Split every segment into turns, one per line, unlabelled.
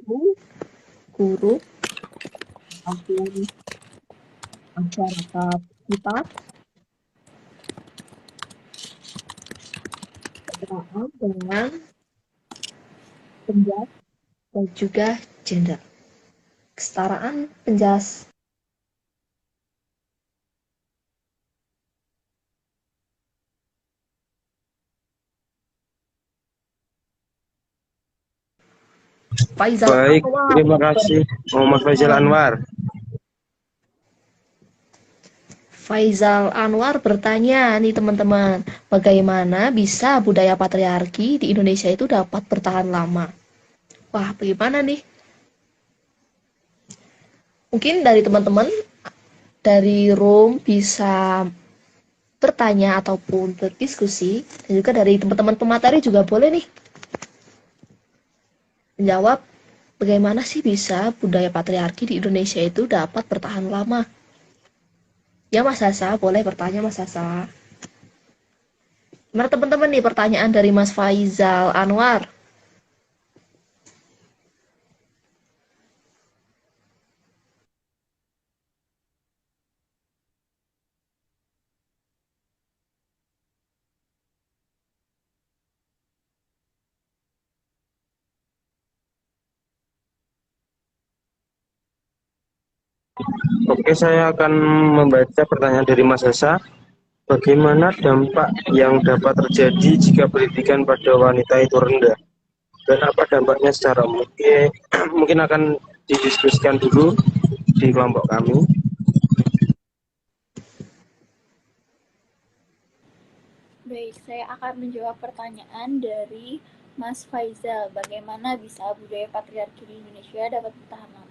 guru, maupun masyarakat sekitar berkenaan dengan penjas dan juga gender. Kesetaraan penjas. Faizal
Baik,
Anwar.
terima kasih Muhammad Faizal Anwar.
Faizal Anwar bertanya nih teman-teman, bagaimana bisa budaya patriarki di Indonesia itu dapat bertahan lama? Wah, bagaimana nih? Mungkin dari teman-teman dari room bisa bertanya ataupun berdiskusi, dan juga dari teman-teman pemateri juga boleh nih menjawab bagaimana sih bisa budaya patriarki di Indonesia itu dapat bertahan lama. Ya Mas Hasa, boleh bertanya Mas Hasa. Gimana teman-teman nih pertanyaan dari Mas Faizal Anwar?
Oke, saya akan membaca pertanyaan dari Mas Hasa. Bagaimana dampak yang dapat terjadi jika pendidikan pada wanita itu rendah? Dan apa dampaknya secara mungkin mungkin akan didiskusikan dulu di kelompok kami.
Baik, saya akan menjawab pertanyaan dari Mas Faizal. Bagaimana bisa budaya patriarki di Indonesia dapat bertahan lama?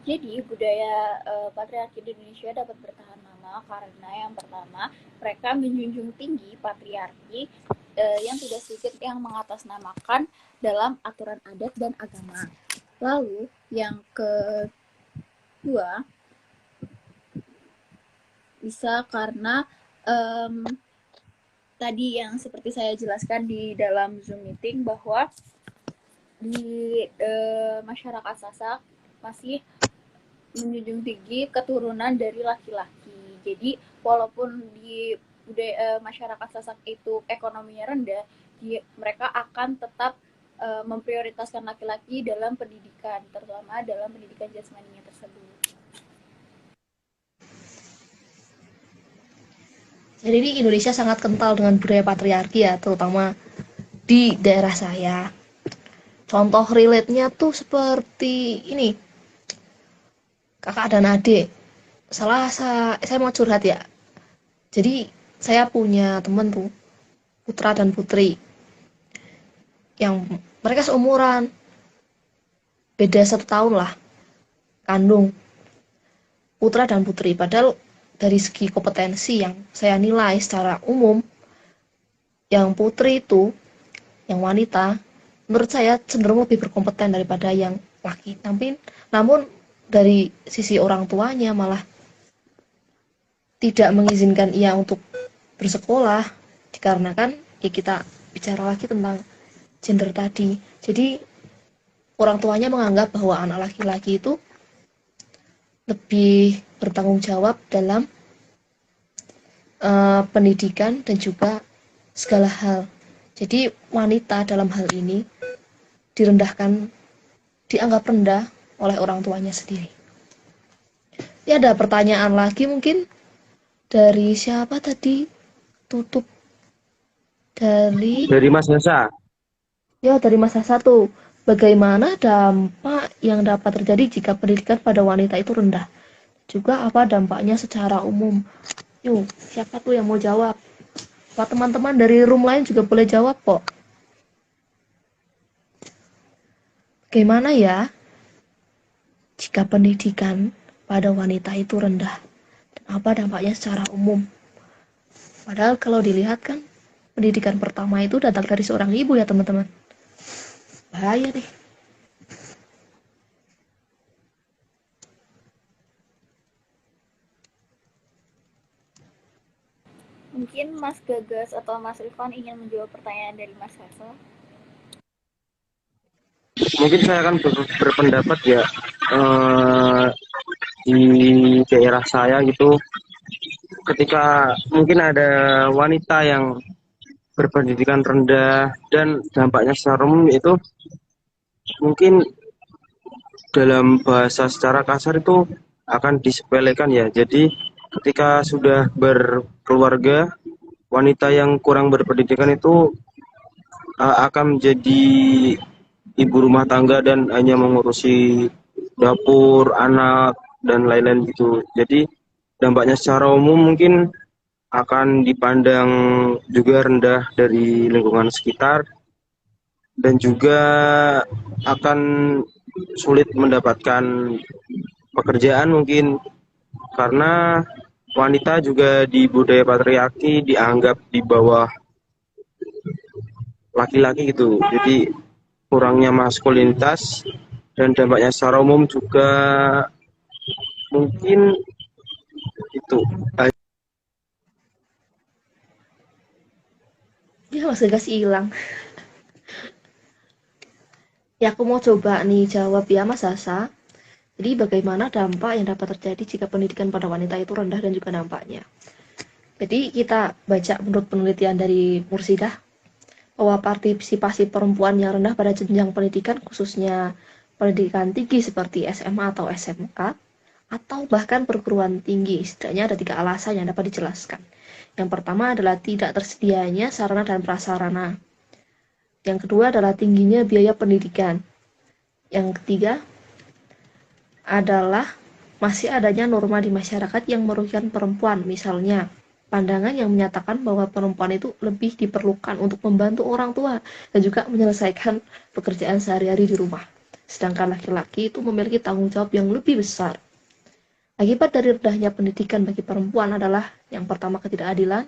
Jadi, budaya patriarki di Indonesia dapat bertahan lama karena yang pertama, mereka menjunjung tinggi patriarki yang tidak sedikit yang mengatasnamakan dalam aturan adat dan agama. Lalu, yang kedua, bisa karena tadi yang seperti saya jelaskan di dalam Zoom meeting bahwa di masyarakat Sasak masih menjunjung tinggi keturunan dari laki-laki. Jadi walaupun di budaya masyarakat Sasak itu ekonominya rendah, mereka akan tetap memprioritaskan laki-laki dalam pendidikan, terutama dalam pendidikan jasmaninya tersebut.
Jadi ini Indonesia sangat kental dengan budaya patriarki ya, terutama di daerah saya. Contoh relate-nya tuh seperti ini, kakak dan adik. Saya mau curhat ya. Jadi saya punya temen tuh, putra dan putri, yang mereka seumuran, beda 1 tahun lah, kandung, putra dan putri. Padahal dari segi kompetensi yang saya nilai secara umum, yang putri itu, yang wanita, menurut saya cenderung lebih berkompeten daripada yang laki. Namun dari sisi orang tuanya malah tidak mengizinkan ia untuk bersekolah, dikarenakan ya kita bicara lagi tentang gender tadi. Jadi orang tuanya menganggap bahwa anak laki-laki itu lebih bertanggung jawab dalam pendidikan dan juga segala hal. Jadi wanita dalam hal ini direndahkan, dianggap rendah oleh orang tuanya sendiri. Ya ada pertanyaan lagi mungkin dari siapa tadi? Tutup dari
Mas Hasa.
ya dari masa satu. Bagaimana dampak yang dapat terjadi jika pendidikan pada wanita itu rendah? Juga apa dampaknya secara umum? Yuk, siapa tuh yang mau jawab? Pak teman-teman dari room lain juga boleh jawab kok. Bagaimana ya jika pendidikan pada wanita itu rendah? Dan apa dampaknya secara umum? Padahal kalau dilihat kan pendidikan pertama itu datang dari seorang ibu ya teman-teman. Bahaya nih.
Mungkin Mas Gagas atau Mas Rifan ingin menjawab pertanyaan dari Mas Hasan.
mungkin saya akan berpendapat ya, di daerah saya gitu, ketika mungkin ada wanita yang berpendidikan rendah dan dampaknya secara umum itu mungkin dalam bahasa secara kasar itu akan disepelekan ya. Jadi ketika sudah berkeluarga, wanita yang kurang berpendidikan itu akan menjadi ibu rumah tangga dan hanya mengurusi dapur, anak, dan lain-lain gitu. Jadi dampaknya secara umum mungkin akan dipandang juga rendah dari lingkungan sekitar dan juga akan sulit mendapatkan pekerjaan mungkin karena wanita juga di budaya patriarki dianggap di bawah laki-laki gitu. Jadi kurangnya maskulinitas dan dampaknya secara umum juga mungkin itu.
Ya, Mas Gegas hilang. Ya, aku mau coba nih jawab ya, Mas Sasa. Jadi, bagaimana dampak yang dapat terjadi jika pendidikan pada wanita itu rendah dan juga dampaknya. Jadi, kita baca menurut penelitian dari Mursidah, bahwa partisipasi perempuan yang rendah pada jenjang pendidikan, khususnya pendidikan tinggi seperti SMA atau SMK, atau bahkan perguruan tinggi, setidaknya ada 3 alasan yang dapat dijelaskan. Yang pertama adalah tidak tersedianya sarana dan prasarana. Yang kedua adalah tingginya biaya pendidikan. Yang ketiga adalah masih adanya norma di masyarakat yang merugikan perempuan, misalnya pandangan yang menyatakan bahwa perempuan itu lebih diperlukan untuk membantu orang tua dan juga menyelesaikan pekerjaan sehari-hari di rumah. Sedangkan laki-laki itu memiliki tanggung jawab yang lebih besar. Akibat dari rendahnya pendidikan bagi perempuan adalah yang pertama ketidakadilan,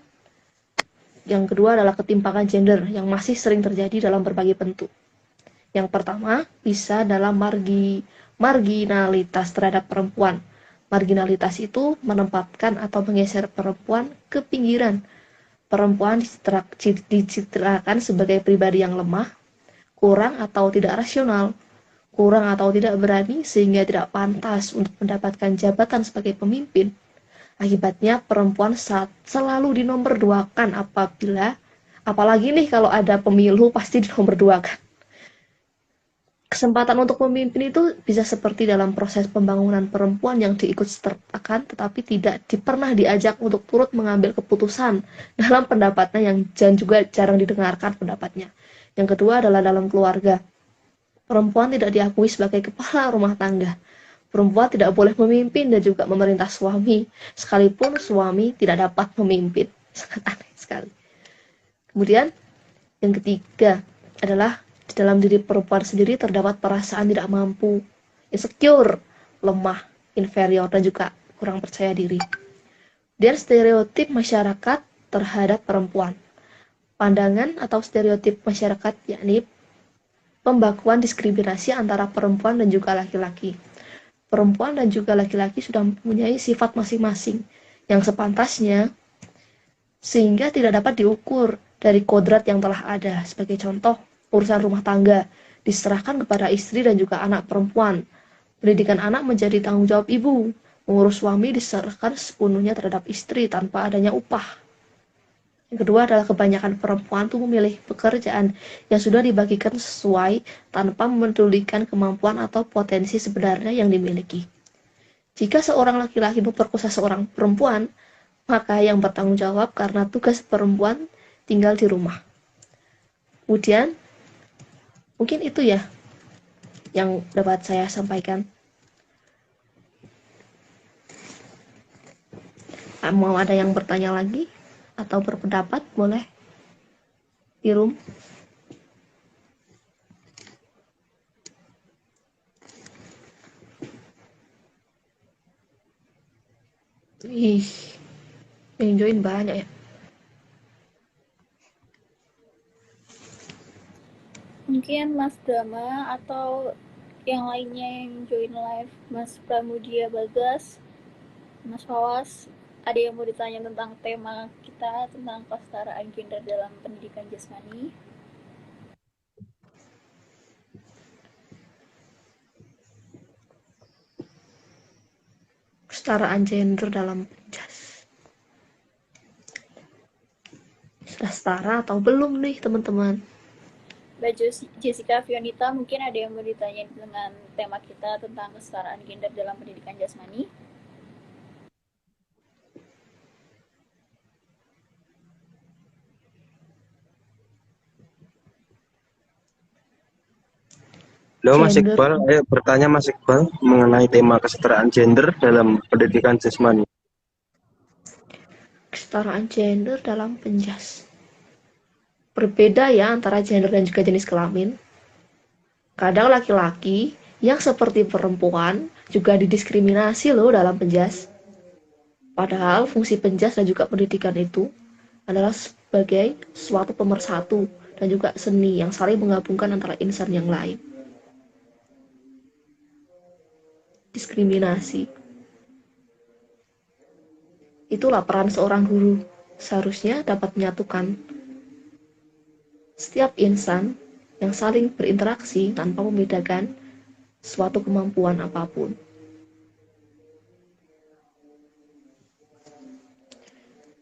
yang kedua adalah ketimpangan gender yang masih sering terjadi dalam berbagai bentuk. Yang pertama bisa dalam marginalitas terhadap perempuan. Marginalitas itu menempatkan atau menggeser perempuan ke pinggiran. Perempuan dicitrakan sebagai pribadi yang lemah, kurang atau tidak rasional, kurang atau tidak berani sehingga tidak pantas untuk mendapatkan jabatan sebagai pemimpin. Akibatnya perempuan selalu dinomorduakan apalagi nih kalau ada pemilu pasti dinomorduakan. Kesempatan untuk memimpin itu bisa seperti dalam proses pembangunan perempuan yang diikut sertakan tetapi tidak pernah diajak untuk turut mengambil keputusan dalam pendapatnya dan juga jarang didengarkan pendapatnya. Yang kedua adalah dalam keluarga. Perempuan tidak diakui sebagai kepala rumah tangga. Perempuan tidak boleh memimpin dan juga memerintah suami, sekalipun suami tidak dapat memimpin. Sangat aneh sekali. Kemudian, yang ketiga adalah di dalam diri perempuan sendiri terdapat perasaan tidak mampu, insecure, lemah, inferior, dan juga kurang percaya diri. Dan stereotip masyarakat terhadap perempuan. Pandangan atau stereotip masyarakat yakni pembakuan diskriminasi antara perempuan dan juga laki-laki. Perempuan dan juga laki-laki sudah mempunyai sifat masing-masing yang sepantasnya sehingga tidak dapat diukur dari kodrat yang telah ada. Sebagai contoh, urusan rumah tangga diserahkan kepada istri dan juga anak perempuan. Pendidikan anak menjadi tanggung jawab ibu. Mengurus suami diserahkan sepenuhnya terhadap istri tanpa adanya upah. Yang kedua adalah kebanyakan perempuan itu memilih pekerjaan yang sudah dibagikan sesuai tanpa memedulikan kemampuan atau potensi sebenarnya yang dimiliki. Jika seorang laki-laki memperkosa seorang perempuan, maka yang bertanggung jawab karena tugas perempuan tinggal di rumah. Kemudian, mungkin itu ya yang dapat saya sampaikan. Mau ada yang bertanya lagi? Atau berpendapat, boleh di room. Ih, yang join banyak ya.
Mungkin Mas Dama atau yang lainnya yang join live, Mas Pramudia Bagas, Mas Fawas, ada yang mau ditanya tentang tema kita tentang kesetaraan gender dalam pendidikan jasmani?
kesetaraan gender dalam penjas. Sudah setara atau belum nih teman-teman?
Mbak Jessica Fionita, mungkin ada yang mau ditanyain dengan tema kita tentang kesetaraan gender dalam pendidikan jasmani?
Halo Mas
Gender.
Iqbal, saya bertanya Mas Iqbal mengenai tema kesetaraan gender dalam pendidikan jasmani.
Kesetaraan gender dalam penjas. Berbeda ya antara gender dan juga jenis kelamin. Kadang laki-laki yang seperti perempuan juga didiskriminasi loh dalam penjas. Padahal fungsi penjas dan juga pendidikan itu adalah sebagai suatu pemersatu dan juga seni yang saling menggabungkan antara insan yang lain. Diskriminasi. Itulah peran seorang guru. Seharusnya dapat menyatukan setiap insan yang saling berinteraksi tanpa membedakan suatu kemampuan apapun.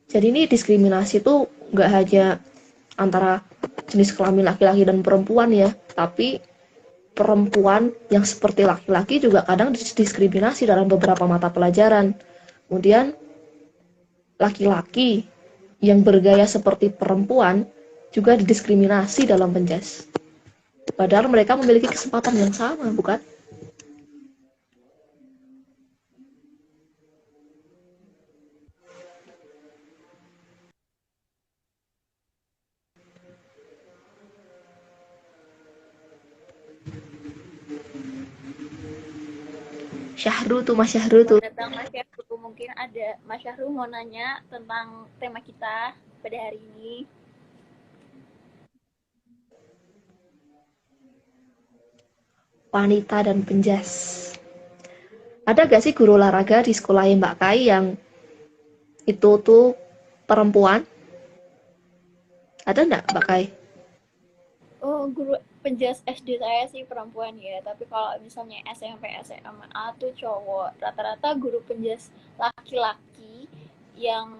Jadi ini diskriminasi itu nggak hanya antara jenis kelamin laki-laki dan perempuan ya, tapi perempuan yang seperti laki-laki juga kadang didiskriminasi dalam beberapa mata pelajaran. Kemudian laki-laki yang bergaya seperti perempuan juga didiskriminasi dalam penjas. Padahal mereka memiliki kesempatan yang sama, bukan? Syahru tuh, Mas Syahru tuh.
Datang Mas Syahru, mungkin ada Mas Syahru mau nanya tentang tema kita pada hari ini.
Wanita dan penjas. Ada gak sih guru olahraga di sekolahnya Mbak Kai yang itu tuh perempuan? Ada enggak Mbak Kai?
Oh, guru penjas SD saya sih perempuan ya, tapi kalau misalnya SMP, SMA tuh cowok. Rata-rata guru penjas laki-laki yang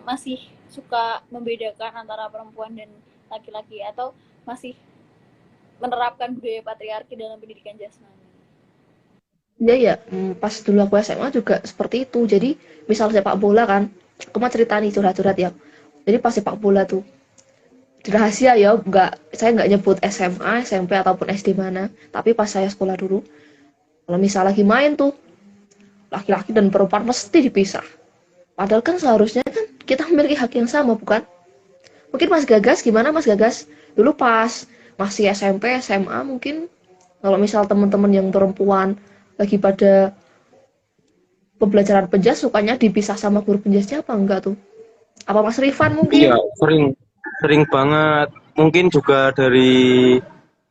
masih suka membedakan antara perempuan dan laki-laki atau masih menerapkan budaya patriarki dalam pendidikan jasmani.
Iya ya, pas dulu aku SMA juga seperti itu. Jadi misal sepak bola kan, aku mau cerita nih curhat-curhat ya. Jadi pas sepak bola tuh, rahasia ya, saya nggak nyebut SMA, SMP ataupun SD mana. Tapi pas saya sekolah dulu, kalau misal lagi main tuh, laki-laki dan perempuan mesti dipisah. Padahal kan seharusnya kan kita memiliki hak yang sama, bukan? Mungkin Mas Gagas, gimana Mas Gagas? Dulu pas masih SMP, SMA mungkin, kalau misal teman-teman yang perempuan lagi pada pembelajaran penjas sukanya dipisah sama guru penjasnya apa enggak tuh? Apa Mas Rifan mungkin?
Iya, sering banget. Mungkin juga dari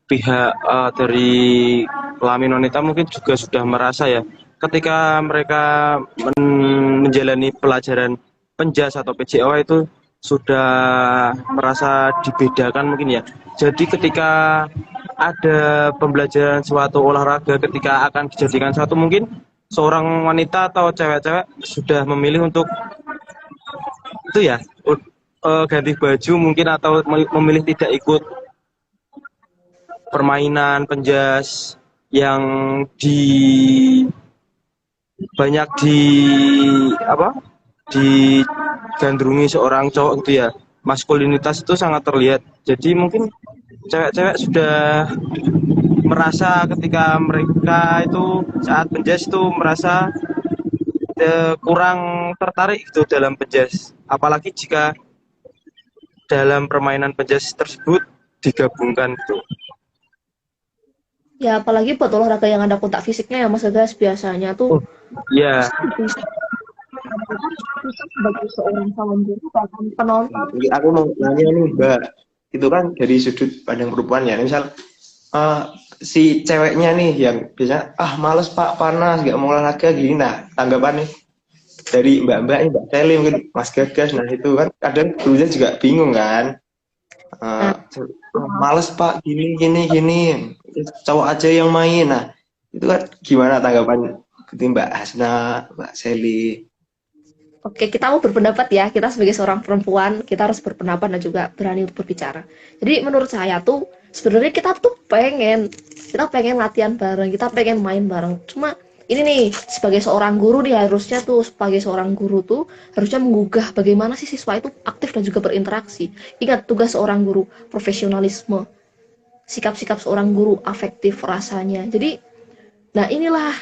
pihak dari kelamin wanita mungkin juga sudah merasa ya, ketika mereka menjalani pelajaran penjas atau PJOA itu sudah merasa dibedakan mungkin ya. Jadi ketika ada pembelajaran suatu olahraga, ketika akan dijadikan satu, mungkin seorang wanita atau cewek-cewek sudah memilih untuk itu ya, ganti baju mungkin atau memilih tidak ikut permainan penjas yang banyak digandrungi seorang cowok gitu ya. Maskulinitas itu sangat terlihat. Jadi mungkin cewek-cewek sudah merasa ketika mereka itu saat penjas itu merasa kurang tertarik gitu dalam penjas. Apalagi jika dalam permainan penjas tersebut digabungkan gitu.
Ya apalagi buat olahraga yang ada kontak fisiknya ya Mas Gagas, biasanya tuh
Iya.
sebagai seorang calon guru bahkan penonton.
Aku mau nanya nih Mbak, itu kan dari sudut pandang perempuan ya. Misal si ceweknya nih yang biasanya males Pak, panas, nggak mau olahraga gini. Nah tanggapan nih dari Mbak Mbak Kelly mungkin Mas Gagas, nah itu kan kadang gurunya juga bingung kan. Males Pak, gini, cowok aja yang main. Nah itu kan gimana tanggapan Gitu Mbak Hasna, Mbak Seli.
Oke, kita mau berpendapat ya. Kita sebagai seorang perempuan, kita harus berpendapat dan juga berani untuk berbicara. Jadi menurut saya tuh sebenarnya kita pengen latihan bareng, kita pengen main bareng. Cuma ini nih, sebagai seorang guru nih harusnya tuh sebagai seorang guru tuh harusnya menggugah bagaimana sih siswa itu aktif dan juga berinteraksi. Ingat tugas seorang guru, profesionalisme, sikap-sikap seorang guru, afektif rasanya. Jadi, nah inilah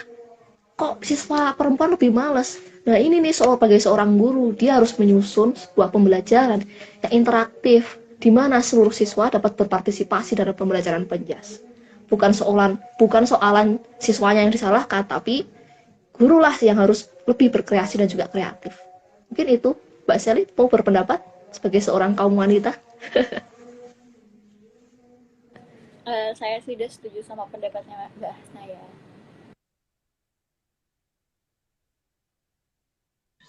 kok siswa perempuan lebih males. Nah ini nih sebagai seorang guru, dia harus menyusun sebuah pembelajaran yang interaktif, di mana seluruh siswa dapat berpartisipasi dalam pembelajaran penjas. Bukan soalan siswanya yang disalahkan, tapi gurulah yang harus lebih berkreasi dan juga kreatif. Mungkin itu, Mbak Sally mau berpendapat sebagai seorang kaum wanita.
Saya sudah setuju sama pendapatnya Mbak Hasna ya.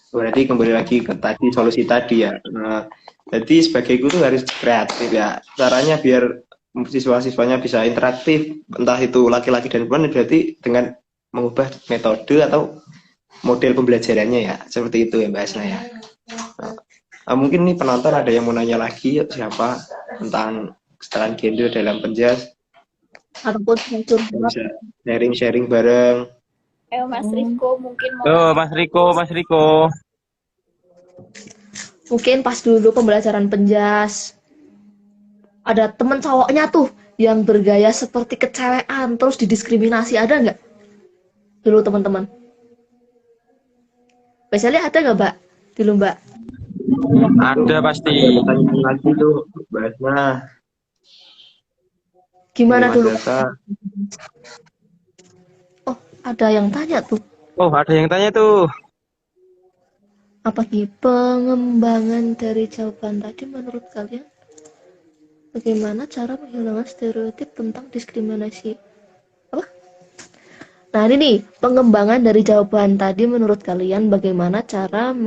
Berarti kembali lagi ke tadi solusi tadi ya. Nah, jadi sebagai guru harus kreatif ya. Caranya biar siswa-siswanya bisa interaktif, entah itu laki-laki dan perempuan, berarti dengan mengubah metode atau model pembelajarannya ya. Seperti itu ya Mbak Asna ya. Nah, mungkin nih penonton ada yang mau nanya lagi siapa tentang kesetaraan gender dalam penjas,
Ataupun
bisa sharing-sharing bareng.
Mas Riko mungkin mau
Oh, Mas Riko.
mungkin pas dulu pembelajaran penjas ada temen cowoknya tuh yang bergaya seperti kecewean terus didiskriminasi, ada nggak dulu teman-teman? Biasanya ada nggak Mbak dulu Mbak?
Ada pasti.
Pertanyaan lagi tuh Mbak Asna.
Gimana dulu?
Madrasah.
Oh, ada yang tanya tuh.
Oh, ada yang tanya tuh.
Apa nih pengembangan dari jawaban tadi menurut kalian? Bagaimana cara menghilangkan stereotip tentang diskriminasi? Apa? Nah ini nih, pengembangan dari jawaban tadi menurut kalian bagaimana cara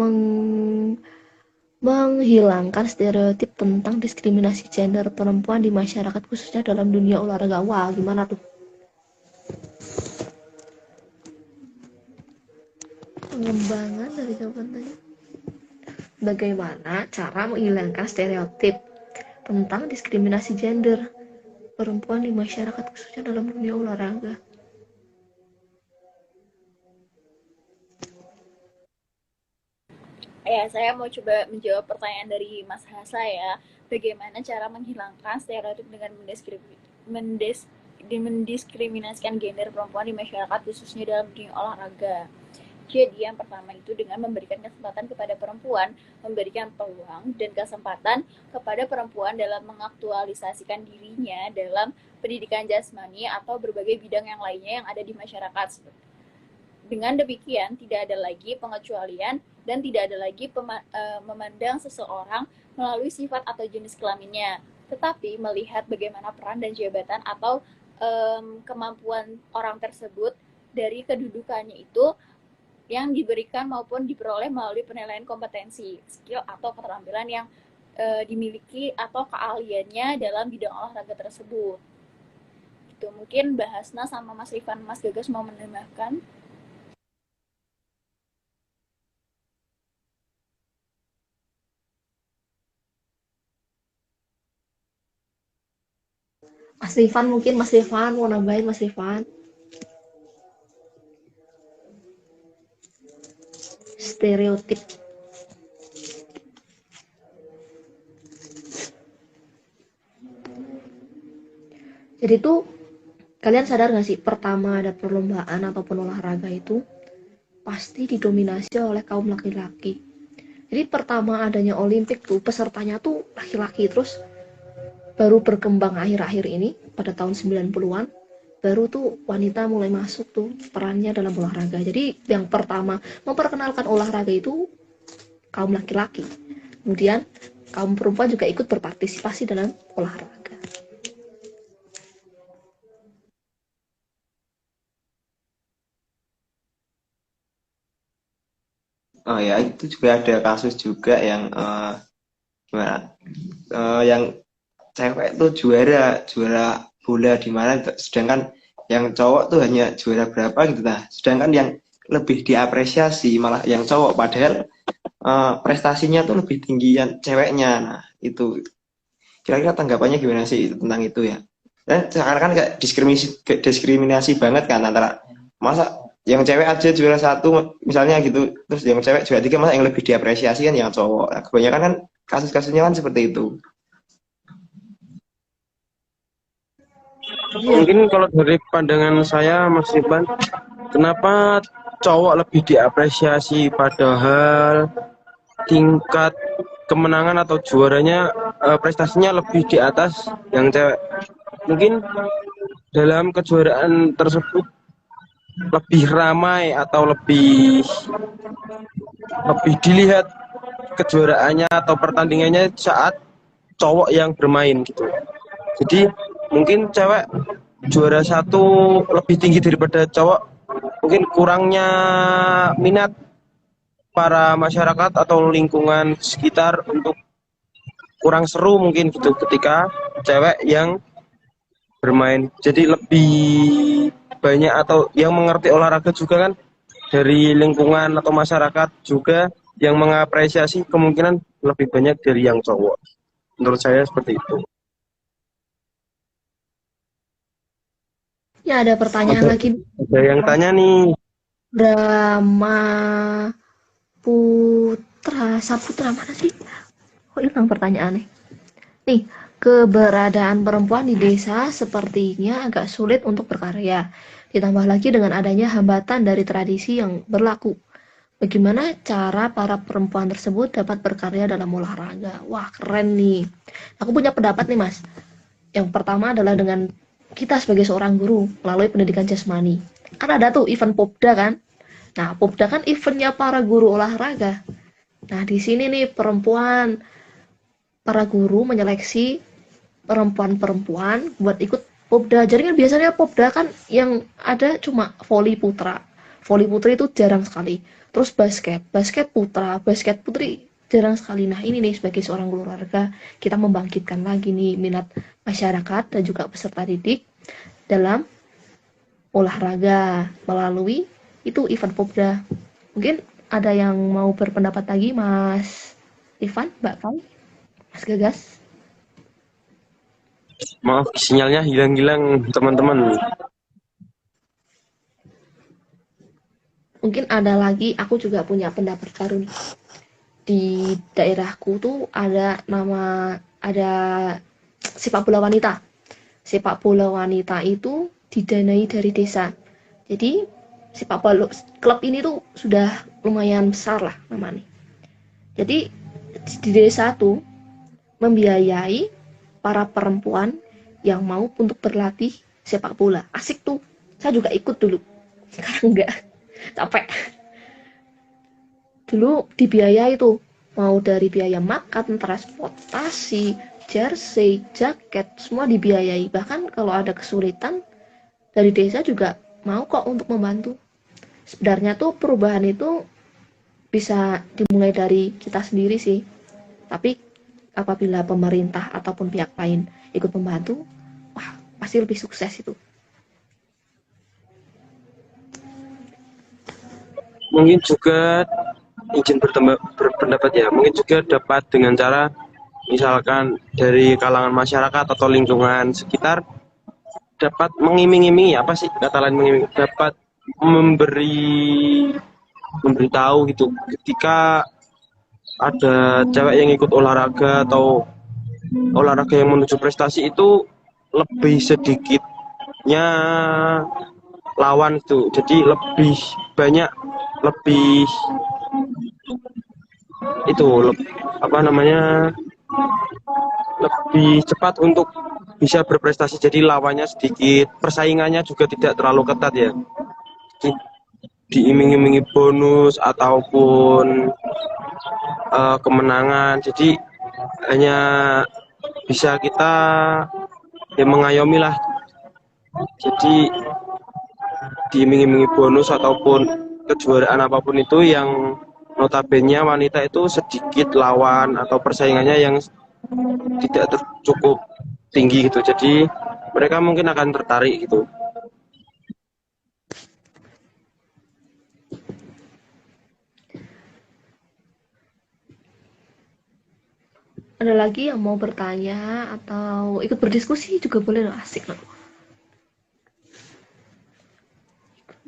menghilangkan stereotip tentang diskriminasi gender perempuan di masyarakat khususnya dalam dunia olahraga? Wah, gimana tuh? Pengembangan dari jawaban tadi. Bagaimana cara menghilangkan stereotip tentang diskriminasi gender perempuan di masyarakat khususnya dalam dunia olahraga?
Ya, saya mau coba menjawab pertanyaan dari Mas Hasa ya. Bagaimana cara menghilangkan stereotip dengan mendiskriminasikan gender perempuan di masyarakat khususnya dalam dunia olahraga. Jadi yang pertama itu dengan memberikan kesempatan kepada perempuan, memberikan peluang dan kesempatan kepada perempuan dalam mengaktualisasikan dirinya dalam pendidikan jasmani atau berbagai bidang yang lainnya yang ada di masyarakat. Dengan demikian, tidak ada lagi pengecualian dan tidak ada lagi memandang seseorang melalui sifat atau jenis kelaminnya, tetapi melihat bagaimana peran dan jabatan atau kemampuan orang tersebut dari kedudukannya itu yang diberikan maupun diperoleh melalui penilaian kompetensi, skill atau keterampilan yang dimiliki atau keahliannya dalam bidang olahraga tersebut. Itu mungkin Mbak Hasna sama Mas Rifan, Mas Gagas mau menambahkan.
Mas Rifan mungkin, Mas Rifan mau nambahin, Mas Rifan. Stereotip. Jadi tuh kalian sadar gak sih, pertama ada perlombaan ataupun olahraga itu pasti didominasi oleh kaum laki-laki. Jadi pertama adanya Olimpik tuh pesertanya tuh laki-laki, terus baru berkembang akhir-akhir ini pada tahun 90-an baru tuh wanita mulai masuk tuh perannya dalam olahraga. Jadi yang pertama memperkenalkan olahraga itu kaum laki-laki. Kemudian kaum perempuan juga ikut berpartisipasi dalam olahraga.
Oh ya, itu juga ada kasus juga yang gimana? Yang cewek tuh juara bola di mana, sedangkan yang cowok tuh hanya juara berapa gitu. Nah, sedangkan yang lebih diapresiasi malah yang cowok, padahal prestasinya tuh lebih tinggi yang ceweknya. Nah, itu kira-kira tanggapannya gimana sih tentang itu ya? Dan sekarang kan kayak diskriminasi banget kan antara masa yang cewek aja juara satu misalnya gitu, terus yang cewek juara tiga, masa yang lebih diapresiasi kan yang cowok. Nah, kebanyakan kan kasus-kasusnya kan seperti itu.
Iya,
Mungkin kalau dari pandangan saya, Mas Ivan, kenapa cowok lebih diapresiasi padahal tingkat kemenangan atau juaranya prestasinya lebih di atas yang cewek? Mungkin dalam kejuaraan tersebut lebih ramai atau lebih dilihat kejuaraannya atau pertandingannya saat cowok yang bermain gitu. Jadi mungkin cewek juara satu lebih tinggi daripada cowok, mungkin kurangnya minat para masyarakat atau lingkungan sekitar untuk kurang seru mungkin gitu ketika cewek yang bermain. Jadi lebih banyak atau yang mengerti olahraga juga kan dari lingkungan atau masyarakat juga yang mengapresiasi kemungkinan lebih banyak dari yang cowok. Menurut saya seperti itu.
ya ada pertanyaan
Ada,
lagi.
ada yang tanya nih,
Brahma Saputra mana sih? Kok hilang pertanyaannya? Nih, keberadaan perempuan di desa sepertinya agak sulit untuk berkarya. Ditambah lagi dengan adanya hambatan dari tradisi yang berlaku. Bagaimana cara para perempuan tersebut dapat berkarya dalam olahraga? Wah, keren nih. Aku punya pendapat nih, Mas. Yang pertama adalah dengan kita sebagai seorang guru melalui pendidikan jasmani. Kan ada tuh event Popda kan? Nah, Popda kan eventnya para guru olahraga. Nah, di sini nih para guru menyeleksi perempuan-perempuan buat ikut Popda. Jadi kan biasanya Popda kan yang ada cuma voli putra. Voli putri itu jarang sekali. Terus basket putra, basket putri jarang sekali. Nah, ini nih sebagai seorang guru olahraga, kita membangkitkan lagi nih minat masyarakat dan juga peserta didik dalam olahraga melalui itu event Popda. Mungkin ada yang mau berpendapat lagi, Mas Ivan, Mbak Kai, Mas Gagas?
maaf sinyalnya hilang-hilang teman-teman.
Mungkin ada lagi, aku juga punya pendapat baru nih. Di daerahku tuh ada sepak bola wanita. Sepak bola wanita itu didanai dari desa. Jadi sepak bola klub ini tuh sudah lumayan besar lah namanya. Jadi di desa tuh membiayai para perempuan yang mau untuk berlatih sepak bola. Asik tuh. Saya juga ikut dulu. Sekarang enggak. Capek. Dulu dibiayai tuh. Mau dari biaya makan, transportasi, jersey, jaket, semua dibiayai. Bahkan kalau ada kesulitan, dari desa juga mau kok untuk membantu. Sebenarnya tuh perubahan itu bisa dimulai dari kita sendiri sih. Tapi apabila pemerintah ataupun pihak lain ikut membantu, wah pasti lebih sukses itu.
Mungkin juga izin berpendapat ya, mungkin juga dapat dengan cara misalkan dari kalangan masyarakat atau lingkungan sekitar dapat mengiming-imingi, apa sih kata lain mengiming, dapat memberitahu gitu ketika ada cewek yang ikut olahraga atau olahraga yang menuju prestasi itu lebih sedikitnya lawan itu, jadi lebih banyak, lebih itu apa namanya, lebih cepat untuk bisa berprestasi, jadi lawannya sedikit, persaingannya juga tidak terlalu ketat ya. Jadi, diiming-imingi bonus ataupun kemenangan, jadi hanya bisa kita ya mengayomi lah, jadi diiming-imingi bonus ataupun kejuaraan apapun itu yang notabene wanita itu sedikit lawan atau persaingannya yang tidak cukup tinggi gitu, jadi mereka mungkin akan tertarik gitu.
Ada lagi yang mau bertanya atau ikut berdiskusi juga boleh loh, asik loh.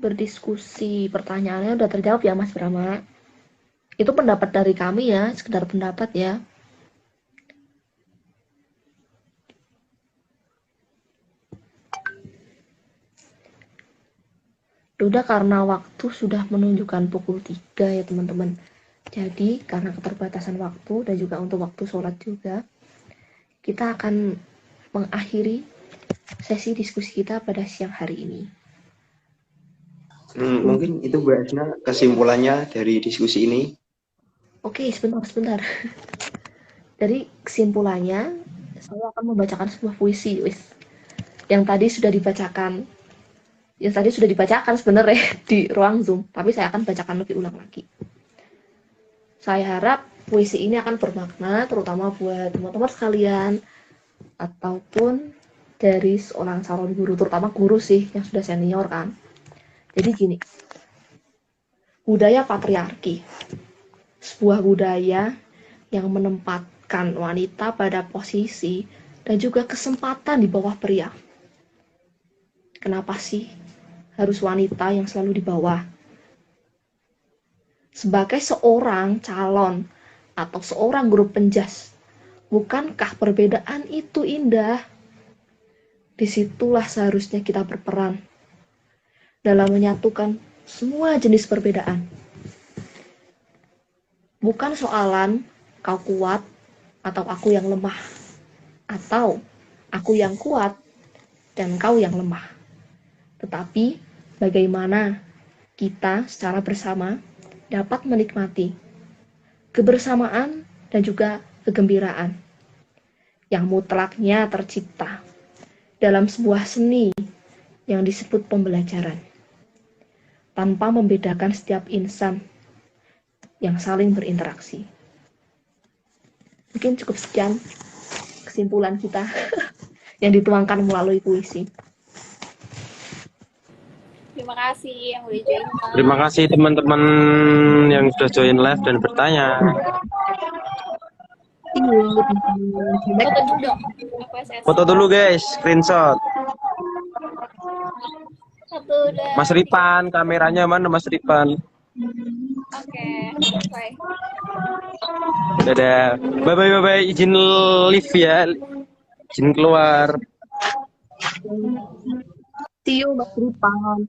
Berdiskusi, pertanyaannya udah terjawab ya Mas Brahma. Itu pendapat dari kami ya, sekedar pendapat ya. Udah karena waktu sudah menunjukkan pukul 3 ya teman-teman. Jadi karena keterbatasan waktu dan juga untuk waktu sholat juga, kita akan mengakhiri sesi diskusi kita pada siang hari ini.
Mungkin itu Bu Asna kesimpulannya dari diskusi ini.
Oke, sebentar. Dari kesimpulannya, saya akan membacakan sebuah puisi, yang tadi sudah dibacakan sebenarnya di ruang Zoom, tapi saya akan bacakan lebih ulang lagi. Saya harap puisi ini akan bermakna terutama buat teman-teman sekalian ataupun dari seorang calon guru, terutama guru sih yang sudah senior kan. Jadi gini, budaya patriarki, sebuah budaya yang menempatkan wanita pada posisi dan juga kesempatan di bawah pria. Kenapa sih harus wanita yang selalu di bawah? Sebagai seorang calon atau seorang guru penjas, bukankah perbedaan itu indah? Disitulah seharusnya kita berperan dalam menyatukan semua jenis perbedaan. Bukan soalan kau kuat atau aku yang lemah, atau aku yang kuat dan kau yang lemah. Tetapi bagaimana kita secara bersama dapat menikmati kebersamaan dan juga kegembiraan yang mutlaknya tercipta dalam sebuah seni yang disebut pembelajaran, tanpa membedakan setiap insan yang saling berinteraksi. Mungkin cukup sekian kesimpulan kita yang dituangkan melalui puisi.
Terima kasih yang udah join.
Terima kasih teman-teman yang sudah join live dan bertanya.
Foto dulu dong.
Foto dulu guys, screenshot.
Satu dan
Mas Ripan, kameranya mana Mas Ripan?
Oke. Bye.
Dadah. Bye-bye. Izin live ya. Izin keluar.
See you, Mas Ripan.